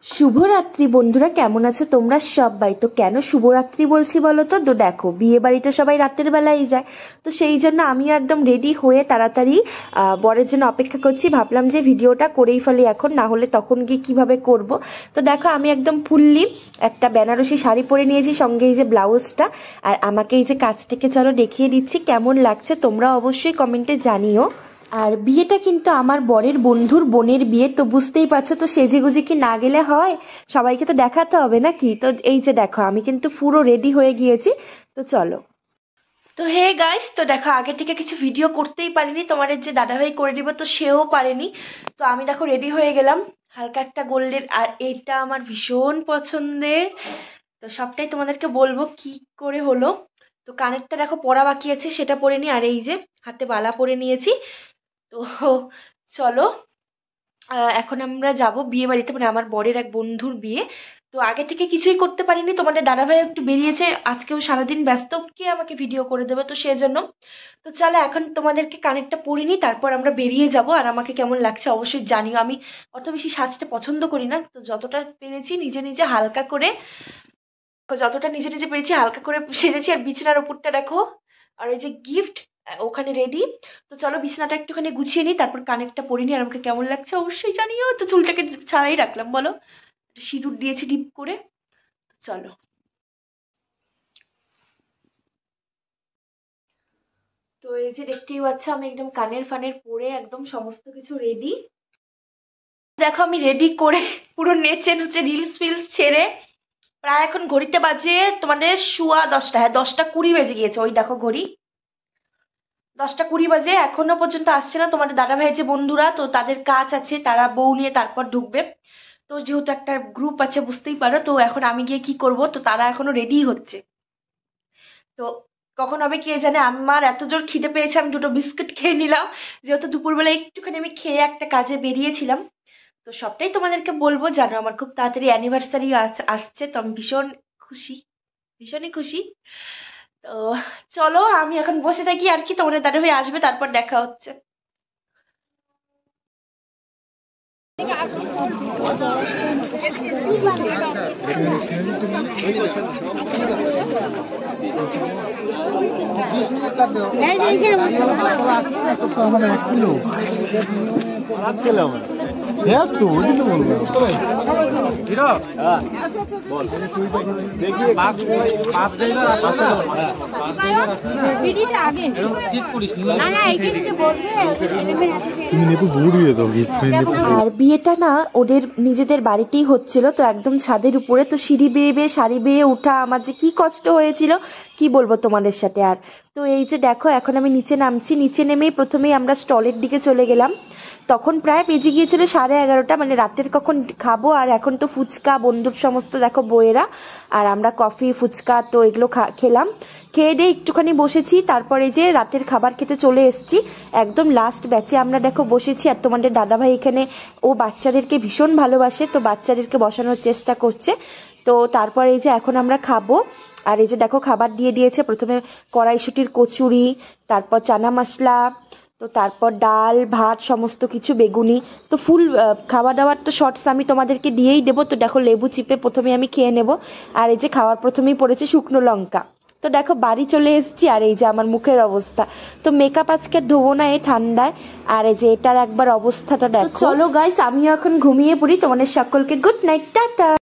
শুভরাত্রি বন্ধুরা, কেমন আছো তোমরা সবাই? তো কেন শুভরাত্রি বলছি বলো তো? দেখো, বিয়ে বাড়িতে সবাই রাতের বেলায় যায়, তো সেই জন্য আমিও একদম রেডি হয়ে তাড়াতাড়ি বরের জন্য অপেক্ষা করছি। ভাবলাম যে ভিডিওটা করেই ফেলি এখন, না হলে তখন গিয়ে কিভাবে করব। তো দেখো, আমি একদম ফুললি একটা বেনারসি শাড়ি পরে নিয়েছি, সঙ্গে এই যে ব্লাউজটা, আর আমাকে এই যে কাছ থেকে চলো দেখিয়ে দিচ্ছি কেমন লাগছে, তোমরা অবশ্যই কমেন্টে জানিও। আর বিয়েটা কিন্তু আমার বরের বন্ধুর বোনের বিয়ে, তো বুঝতেই পারছো, তো সেজেগুজে কি না গেলে হয়? সবাইকে তো দেখাতে হবে নাকি? তো এই যে দেখো, আমি কিন্তু পুরো রেডি হয়ে গিয়েছি। তো চলো। তো হে গাইস, তো দেখো আগে থেকে কিছু ভিডিও করতেই পারিনি, তোমাদের যে দাদাভাই করে দিব তো সেও পারেনি। তো আমি দেখো রেডি হয়ে গেলাম, হালকা একটা গোল্ডের, আর এটা আমার ভীষণ পছন্দের। তো সবটাই তোমাদেরকে বলবো কি করে হলো। তো কানেরটা দেখো পরা বাকি আছে, সেটা পরে নি, আর এই যে হাতে বালা পরে নিয়েছি। তো চলো, এখন আমরা যাব বিয়ে বাড়িতে, মানে আমার বরের এক বন্ধুর বিয়ে। তো আগে থেকে কিছুই করতে পারিনি, তোমাদের দাদাভাই একটু বেরিয়েছে আজকেও, সারাদিন ব্যস্ত, কে আমাকে ভিডিও করে দেবে, তো সেজন্য। তো চলো এখন তোমাদেরকে কানেরটা পরিনি, তারপর আমরা বেরিয়ে যাব। আর আমাকে কেমন লাগছে অবশ্যই জানিও। আমি অত বেশি সাজতে পছন্দ করি না, তো যতটা পেরেছি নিজে নিজে হালকা করে, যতটা নিজে নিজে পেরেছি হালকা করে সেজেছি। আর বিছানার উপরটা দেখো, আর এই যে গিফট ওখানে রেডি। তো চলো বিছানাটা একটুখানি গুছিয়ে নিই, তারপর কানেরটা পরে নিই, আর আমাকে কেমন লাগছে অবশ্যই জানিও। তো চুলটাকে ছাড়াই রাখলাম বলো, সিঁদুর দিয়েছি ডিপ করে। চলো। তো এই যে দেখতেই পাচ্ছ, আমি একদম কানের ফানের পরে একদম সমস্ত কিছু রেডি। দেখো আমি রেডি করে পুরো নেচে নুচে রিলস ফিলস ছেড়ে প্রায় এখন ঘড়িতে বাজে তোমাদের শুয়া 10টা, হ্যাঁ 10টা 20 বেজে গিয়েছে। ওই দেখো ঘড়ি, 10টা 20 বাজে, এখনো পর্যন্ত আসছে না তোমাদের দাদা ভাইয়ের যে বন্ধুরা। তো তাদের কাজ আছে, তারা বউ নিয়ে তারপর ঢুকবে। তো যেহেতু একটা গ্রুপ আছে বুঝতেই পারো, তো এখন আমি গিয়ে কি করব, তো তারা এখনো রেডি হচ্ছে। তো কখন হবে কে জানে। আমার এত জোর খিদে পেয়েছে, আমি দুটো বিস্কুট খেয়ে নিলাম, যেহেতু দুপুরবেলা একটুখানি আমি খেয়ে একটা কাজে বেরিয়েছিলাম। তো সবটাই তোমাদেরকে বলবো, জানো আমার খুব তাড়াতাড়ি অ্যানিভার্সারি আসছে, তো আমি ভীষণ খুশি, ভীষণই খুশি। তো চলো আমি এখন বসে থাকি, আর কি তোমাদের দাদা ভাই আসবে তারপর দেখা হচ্ছে। আর বিয়েটা না ওদের নিজেদের বাড়িতেই হচ্ছিল, তো একদম ছাদের উপরে, তো সিঁড়ি বেয়ে বেয়ে শাড়ি বেয়ে ওঠা আমার যে কি কষ্ট হয়েছিল কি বলবো তোমাদের সাথে। আর তো এই যে দেখো, এখন আমি নিচে নামছি, নিচে নেমেই প্রথমেই আমরা স্টলের দিকে চলে গেলাম। তখন প্রায় বেজে গিয়েছিল 11:30, মানে রাতের কখন খাবো। আর এখন তো ফুচকা বন্ধুর সমস্ত দেখো বইয়েরা, আর আমরা কফি ফুচকা তো এগুলো খেলাম। খেয়ে দিয়ে একটুখানি বসেছি, তারপরে যে রাতের খাবার খেতে চলে এসেছি। একদম লাস্ট ব্যাচে আমরা দেখো বসেছি, আর তোমাদের দাদাভাই এখানে ও বাচ্চাদেরকে ভীষণ ভালোবাসে, তো বাচ্চাদেরকে বসানোর চেষ্টা করছে। তো তারপর এই যে এখন আমরা খাবো। আর এই যে দেখো খাবার দিয়ে দিয়েছে, প্রথমে কড়াইশুটির কচুরি, তারপর চানা মশলা, তো তারপর ডাল ভাত সমস্ত কিছু, বেগুনি। তো ফুল খাওয়া দাওয়ার তো শর্টস আমি তোমাদেরকে দিয়েই দেবো। তো দেখো লেবু চিপে প্রথমে আমি খেয়ে নেব। আর এই যে খাওয়ার প্রথমেই পড়েছে শুকনো লঙ্কা। তো দেখো বাড়ি চলে এসেছি, আর এই যে আমার মুখের অবস্থা, তো মেকআপ আজকে ধোবো না এই ঠান্ডায়। আর এই যে এটার একবার অবস্থাটা দেখো। চলো গাইস, আমিও এখন ঘুমিয়ে পড়ি। তোমাদের সকলকে গুড নাইট, টাটা।